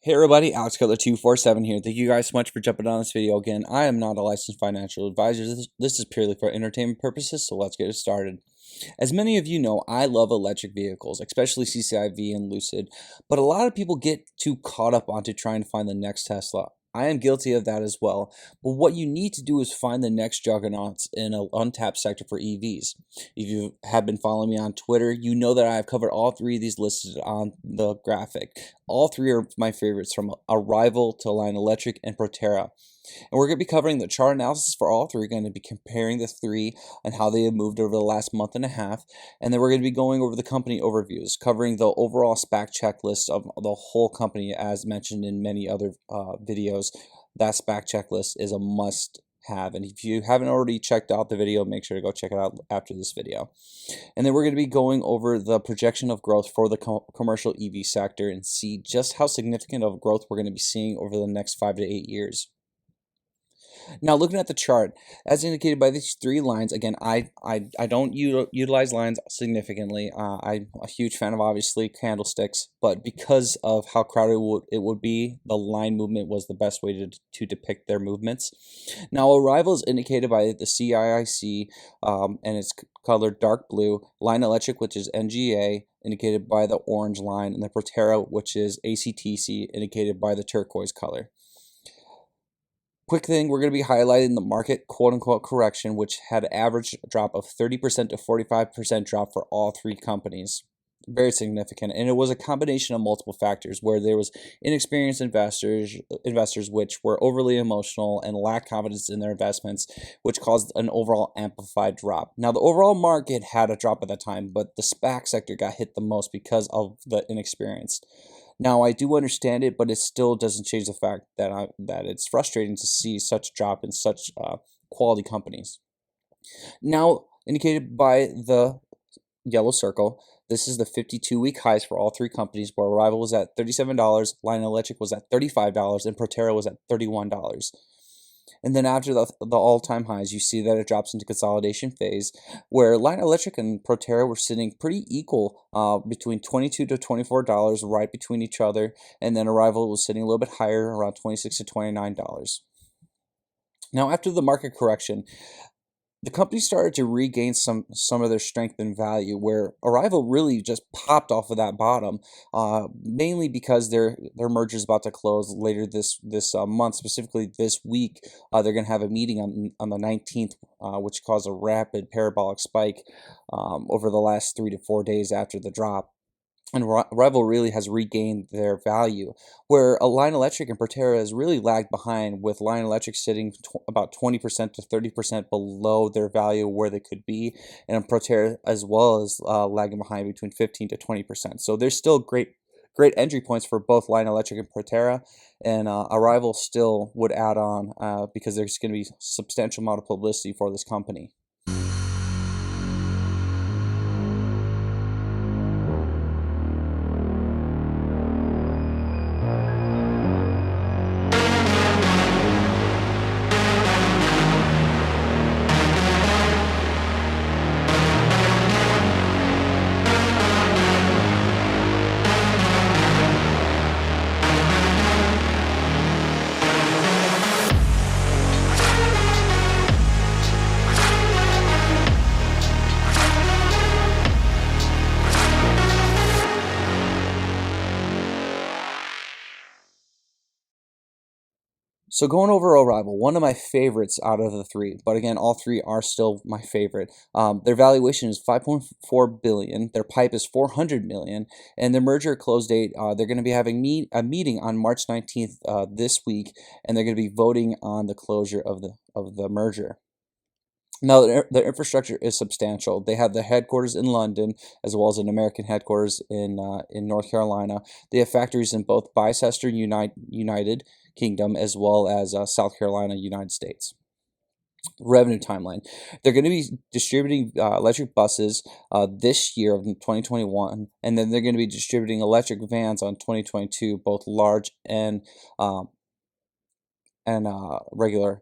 Hey everybody, Alex Cutler 247 here. Thank you guys so much for jumping on this video again. I am not a licensed financial advisor. This is purely for entertainment purposes, so let's get it started. As many of you know, I love electric vehicles, especially CCIV and Lucid, but a lot of people get too caught up onto trying to find the next Tesla. I am guilty of that as well, but what you need to do is find the next juggernauts in an untapped sector for EVs. If you have been following me on Twitter, you know that I have covered all three of these listed on the graphic. All three are my favorites, from Arrival to Line Electric and Proterra. And we're going to be covering the chart analysis for all three. We're going to be comparing the three and how they have moved over the last month and a half. And then we're going to be going over the company overviews, covering the overall SPAC checklist of the whole company, as mentioned in many other videos. That SPAC checklist is a must have, and if you haven't already checked out the video, make sure to go check it out after this video. And then we're going to be going over the projection of growth for the commercial EV sector and see just how significant of growth we're going to be seeing over the next 5 to 8 years. Now, looking at the chart, as indicated by these three lines, again, I don't utilize lines significantly. I'm a huge fan of, obviously, candlesticks, but because of how crowded it would be, the line movement was the best way to depict their movements. Now, Arrival is indicated by the CIIC, and it's colored dark blue, Line Electric, which is NGA, indicated by the orange line, and the Proterra, which is ACTC, indicated by the turquoise color. Quick thing, we're going to be highlighting the market quote-unquote correction, which had an average drop of 30% to 45% drop for all three companies. Very significant, and it was a combination of multiple factors, where there was inexperienced investors which were overly emotional and lacked confidence in their investments, which caused an overall amplified drop. Now, the overall market had a drop at that time, but the SPAC sector got hit the most because of the inexperienced. Now, I do understand it, but it still doesn't change the fact that it's frustrating to see such a drop in such quality companies. Now, indicated by the yellow circle, this is the 52-week highs for all three companies, where Arrival was at $37, Line Electric was at $35, and Proterra was at $31. And then after the all-time highs, you see that it drops into consolidation phase, where Line Electric and Proterra were sitting pretty equal, between $22 to $24, right between each other, and then Arrival was sitting a little bit higher, around $26 to $29. Now, after the market correction, the company started to regain some of their strength and value, where Arrival really just popped off of that bottom, mainly because their merger is about to close later this month, specifically this week. They're going to have a meeting on the 19th, which caused a rapid parabolic spike over the last 3 to 4 days after the drop. And Arrival really has regained their value, where Line Electric and Proterra has really lagged behind, with Line Electric sitting about 20% to 30% below their value where they could be, and Proterra as well as lagging behind between 15 to 20%. So there's still great entry points for both Line Electric and Proterra, and Arrival still would add on because there's going to be substantial amount of publicity for this company. So going over Arrival, one of my favorites out of the three, but again, all three are still my favorite. Their valuation is $5.4 billion. Their PIPE is $400 million, and their merger close date, they're going to be having a meeting on March 19th this week, and they're going to be voting on the closure of the merger. Now, their infrastructure is substantial. They have the headquarters in London, as well as an American headquarters in North Carolina. They have factories in both Bicester, United Kingdom, as well as South Carolina, United States. Revenue timeline. They're going to be distributing electric buses this year of 2021, and then they're going to be distributing electric vans on 2022, both large and regular.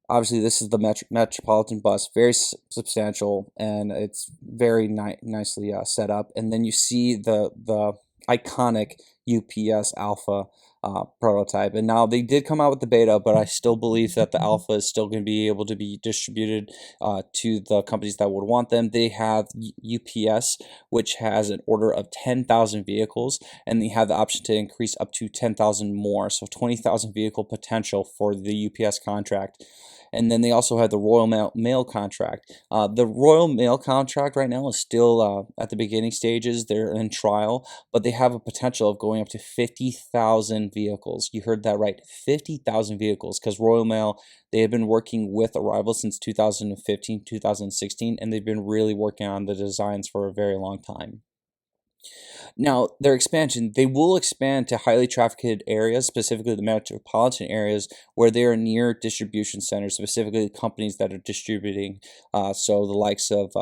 Obviously, this is the Metropolitan bus, very substantial, and it's very nicely set up. And then you see the iconic UPS Alpha prototype. And now they did come out with the beta, but I still believe that the Alpha is still going to be able to be distributed to the companies that would want them. They have UPS, which has an order of 10,000 vehicles, and they have the option to increase up to 10,000 more, so 20,000 vehicle potential for the UPS contract. And then they also have the Royal Mail contract. The Royal Mail contract right now is still at the beginning stages. They're in trial, but they have a potential of going up to 50,000 vehicles. You heard that right, 50,000 vehicles, because Royal Mail, they have been working with Arrival since 2015, 2016, and they've been really working on the designs for a very long time. Now, their expansion, they will expand to highly trafficked areas, specifically the metropolitan areas, where they are near distribution centers, specifically companies that are distributing. So the likes of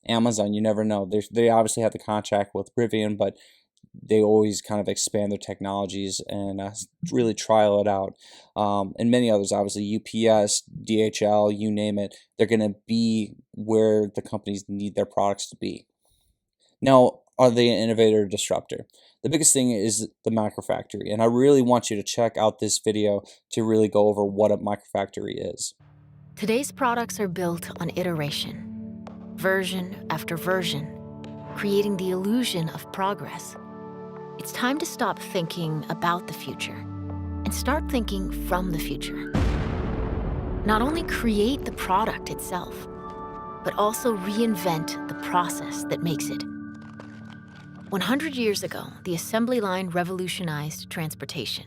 Amazon, you never know. They obviously have the contract with Rivian, but they always kind of expand their technologies and really trial it out. And many others, obviously UPS, DHL, you name it, they're going to be where the companies need their products to be. Now, are they an innovator or disruptor? The biggest thing is the microfactory, and I really want you to check out this video to really go over what a microfactory is. Today's products are built on iteration, version after version, creating the illusion of progress. It's time to stop thinking about the future and start thinking from the future. Not only create the product itself, but also reinvent the process that makes it. 100 years ago, the assembly line revolutionized transportation.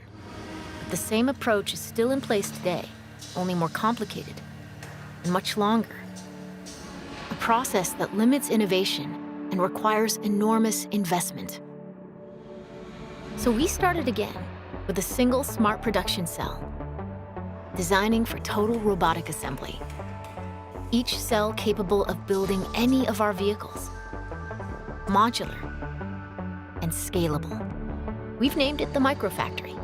But the same approach is still in place today, only more complicated and much longer. A process that limits innovation and requires enormous investment. So we started again with a single smart production cell, designing for total robotic assembly. Each cell capable of building any of our vehicles. Modular and scalable. We've named it the Microfactory.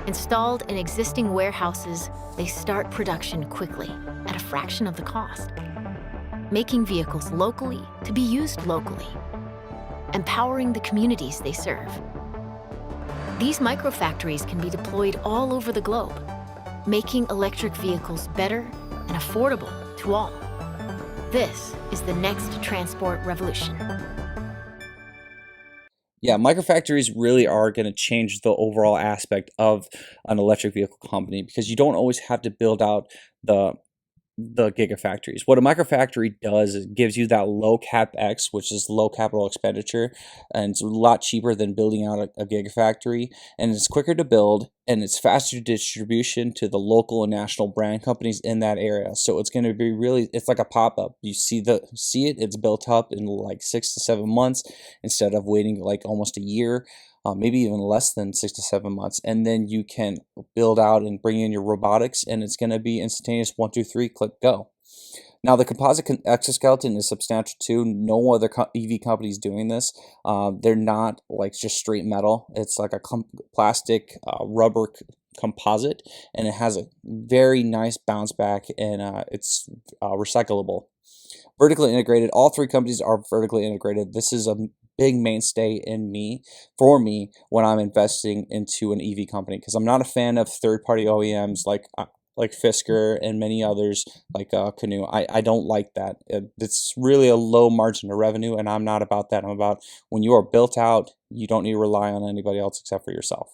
Installed in existing warehouses, they start production quickly at a fraction of the cost, making vehicles locally to be used locally, empowering the communities they serve. These microfactories can be deployed all over the globe, making electric vehicles better and affordable to all. This is the next transport revolution. Yeah, microfactories really are going to change the overall aspect of an electric vehicle company, because you don't always have to build out the gigafactories. What a microfactory does is it gives you that low CapEx, which is low capital expenditure, and it's a lot cheaper than building out a gigafactory, and it's quicker to build, and it's faster distribution to the local and national brand companies in that area. So it's going to be really, it's like a pop-up. You see it, it's built up in like 6 to 7 months instead of waiting like almost a year. Maybe even less than 6 to 7 months, and then you can build out and bring in your robotics, and it's going to be instantaneous 1, 2, 3, click, go. Now, the composite exoskeleton is substantial too. No other EV company is doing this. They're not like just straight metal. It's like a plastic rubber composite, and it has a very nice bounce back, and it's recyclable. Vertically integrated. All three companies are vertically integrated. This is a big mainstay for me when I'm investing into an EV company, because I'm not a fan of third-party OEMs like Fisker and many others like Canoo. I don't like that. It's really a low margin of revenue, and I'm not about that. I'm about when you are built out, you don't need to rely on anybody else except for yourself.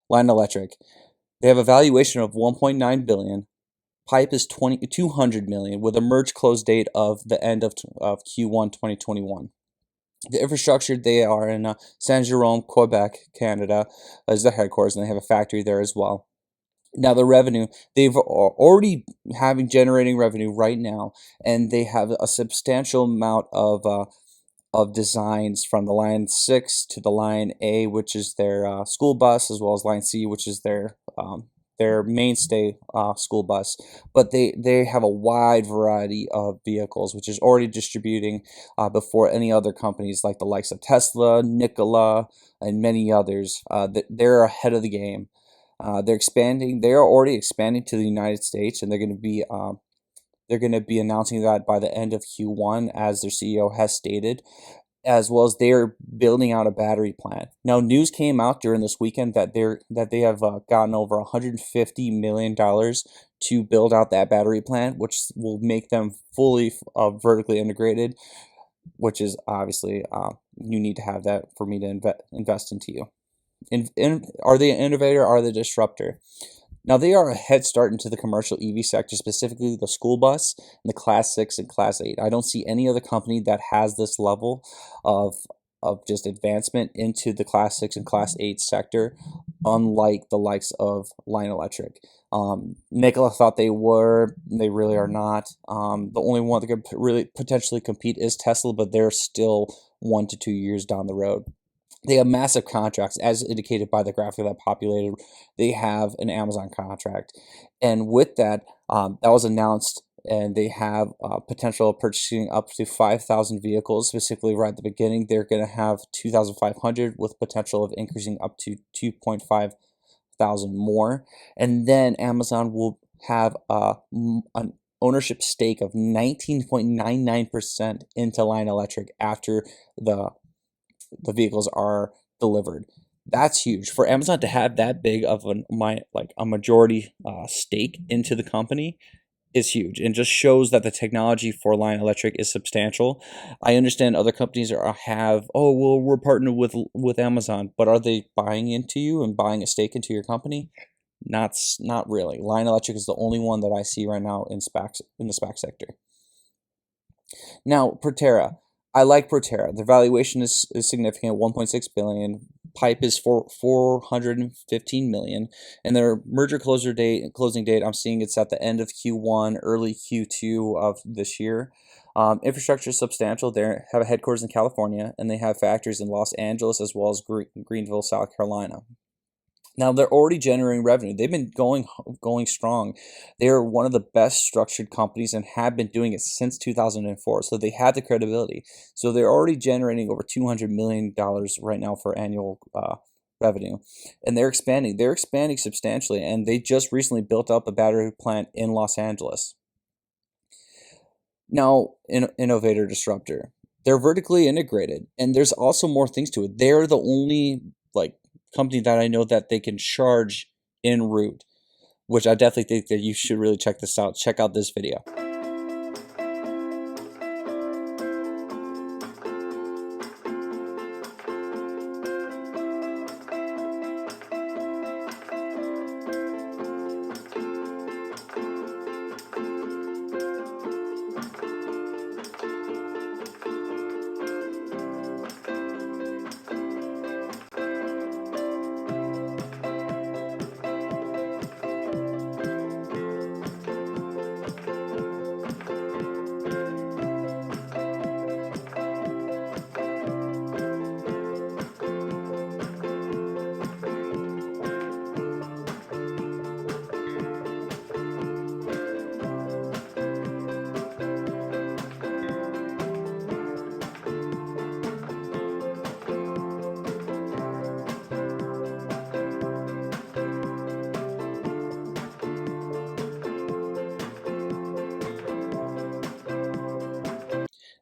Lion Electric. They have a valuation of 1.9 billion. Pipe is 200 million with a merge close date of the end of Q1 2021. The infrastructure, they are in Saint Jerome, Quebec, Canada, as the headquarters, and they have a factory there as well. Now the revenue, they've already having generating revenue right now, and they have a substantial amount of designs from the Line 6 to the Line A, which is their school bus, as well as Line C, which is their mainstay school bus. But they have a wide variety of vehicles, which is already distributing before any other companies like the likes of Tesla, Nikola, and many others. They're ahead of the game. They're expanding. They are already expanding to the United States, and they're going to be announcing that by the end of Q1, as their CEO has stated, as well as they're building out a battery plant. Now, news came out during this weekend that they have gotten over $150 million to build out that battery plant, which will make them fully vertically integrated, which is obviously you need to have that for me to invest into you. Are they an innovator? Are they a disruptor? Now, they are a head start into the commercial EV sector, specifically the school bus and the Class 6 and Class 8. I don't see any other company that has this level of just advancement into the Class 6 and Class 8 sector, unlike the likes of Lion Electric. Nikola thought they really are not. The only one that could really potentially compete is Tesla, but they're still 1 to 2 years down the road. They have massive contracts, as indicated by the graphic that populated. They have an Amazon contract, and with that, that was announced, and they have potential of purchasing up to 5,000 vehicles. Specifically, right at the beginning, they're going to have 2,500 with potential of increasing up to 2,500 more, and then Amazon will have an ownership stake of 19.99% into Lion Electric after the vehicles are delivered. That's huge for Amazon to have that big of a majority stake into the company is huge, and just shows that the technology for Lion Electric is substantial. I understand other companies we're partnered with Amazon, but are they buying into you and buying a stake into your company? Not really. Lion Electric is the only one that I see right now in the SPAC sector. Now, Proterra. I like Proterra. The valuation is significant, 1.6 billion. Pipe is for 415 million, and their merger closing date, I'm seeing it's at the end of Q1, early Q2 of this year. Infrastructure is substantial. They have a headquarters in California, and they have factories in Los Angeles as well as Greenville, South Carolina. Now, they're already generating revenue. They've been going strong. They are one of the best structured companies and have been doing it since 2004. So they have the credibility. So they're already generating over $200 million right now for annual revenue. And they're expanding. They're expanding substantially. And they just recently built up a battery plant in Los Angeles. Now, innovator disruptor. They're vertically integrated. And there's also more things to it. They're the only company that I know that they can charge en route, which I definitely think that you should really check this out. Check out this video.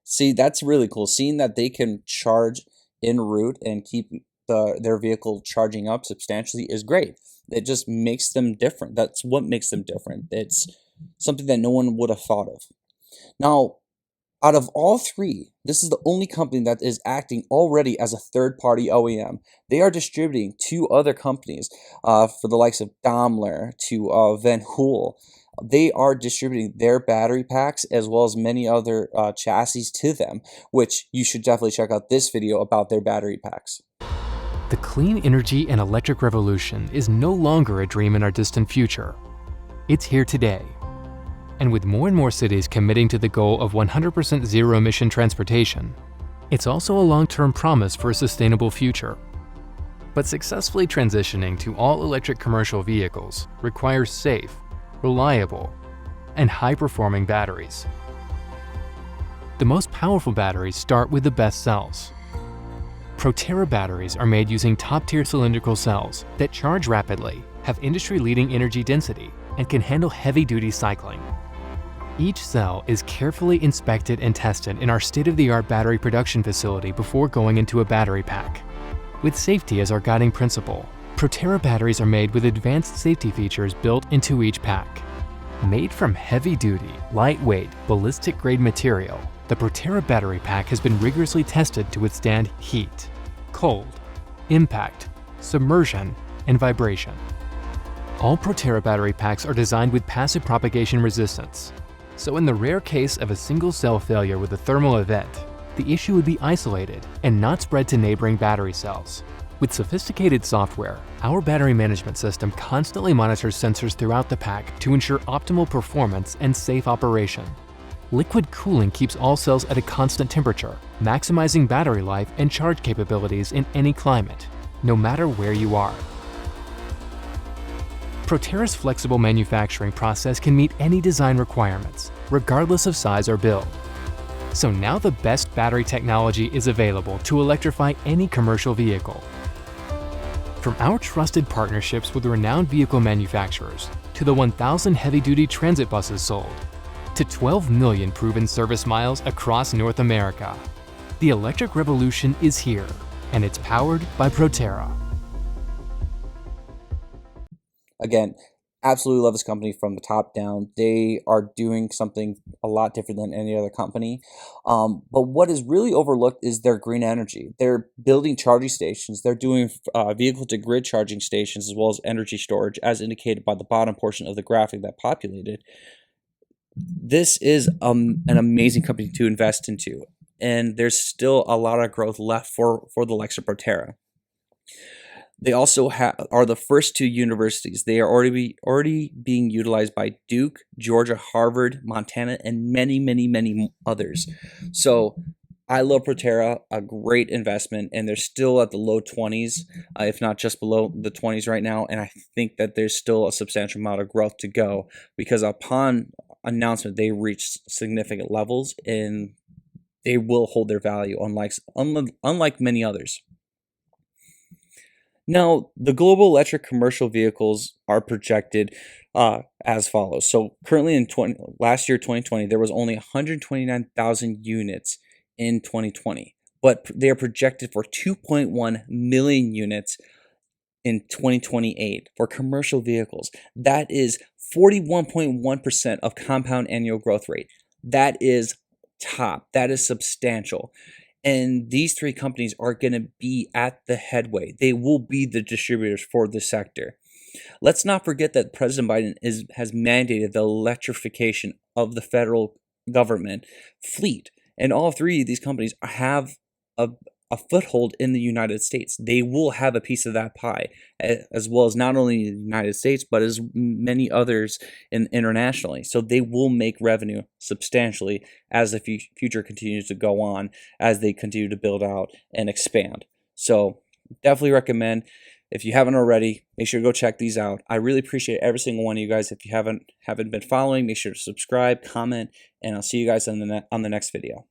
See, that's really cool. Seeing that they can charge en route and keep their vehicle charging up substantially is great. It just makes them different. That's what makes them different. It's something that no one would have thought of. Now, Out of all three, this is the only company that is acting already as a third-party OEM. They are distributing to other companies, for the likes of Daimler to Van Hool. They are distributing their battery packs as well as many other chassis to them, which you should definitely check out this video about their battery packs. The clean energy and electric revolution is no longer a dream in our distant future. It's here today. And with more and more cities committing to the goal of 100% zero-emission transportation, it's also a long-term promise for a sustainable future. But successfully transitioning to all-electric commercial vehicles requires safe, reliable, and high-performing batteries. The most powerful batteries start with the best cells. Proterra batteries are made using top-tier cylindrical cells that charge rapidly, have industry-leading energy density, and can handle heavy-duty cycling. Each cell is carefully inspected and tested in our state-of-the-art battery production facility before going into a battery pack. With safety as our guiding principle, Proterra batteries are made with advanced safety features built into each pack. Made from heavy-duty, lightweight, ballistic-grade material, the Proterra battery pack has been rigorously tested to withstand heat, cold, impact, submersion, and vibration. All Proterra battery packs are designed with passive propagation resistance. So in the rare case of a single cell failure with a thermal event, the issue would be isolated and not spread to neighboring battery cells. With sophisticated software, our battery management system constantly monitors sensors throughout the pack to ensure optimal performance and safe operation. Liquid cooling keeps all cells at a constant temperature, maximizing battery life and charge capabilities in any climate, no matter where you are. Proterra's flexible manufacturing process can meet any design requirements, regardless of size or build. So now the best battery technology is available to electrify any commercial vehicle. From our trusted partnerships with renowned vehicle manufacturers, to the 1,000 heavy-duty transit buses sold, to 12 million proven service miles across North America, the electric revolution is here, and it's powered by Proterra. Again, absolutely love this company from the top down. They are doing something a lot different than any other company. But what is really overlooked is their green energy. They're building charging stations. They're doing vehicle-to-grid charging stations as well as energy storage, as indicated by the bottom portion of the graphic that populated. This is an amazing company to invest into, and there's still a lot of growth left for the likes of Proterra. They also are the first two universities. They are already being utilized by Duke, Georgia, Harvard, Montana, and many, many, many others. So I love Proterra, a great investment, and they're still at the low 20s, if not just below the 20s right now. And I think that there's still a substantial amount of growth to go, because upon announcement, they reached significant levels and they will hold their value, unlike many others. Now, the global electric commercial vehicles are projected as follows. So currently in last year, 2020, there was only 129,000 units in 2020, but they are projected for 2.1 million units in 2028 for commercial vehicles. That is 41.1% of compound annual growth rate. That is top. That is substantial. And these three companies are going to be at the headway. They will be the distributors for this sector. Let's not forget that President Biden has mandated the electrification of the federal government fleet. And all three of these companies have a foothold in the United States. They will have a piece of that pie, as well as not only in the United States, but as many others internationally. So they will make revenue substantially as the future continues to go on, as they continue to build out and expand. So definitely recommend, if you haven't already, make sure to go check these out. I really appreciate every single one of you guys. If you haven't been following, make sure to subscribe, comment, and I'll see you guys on the next video.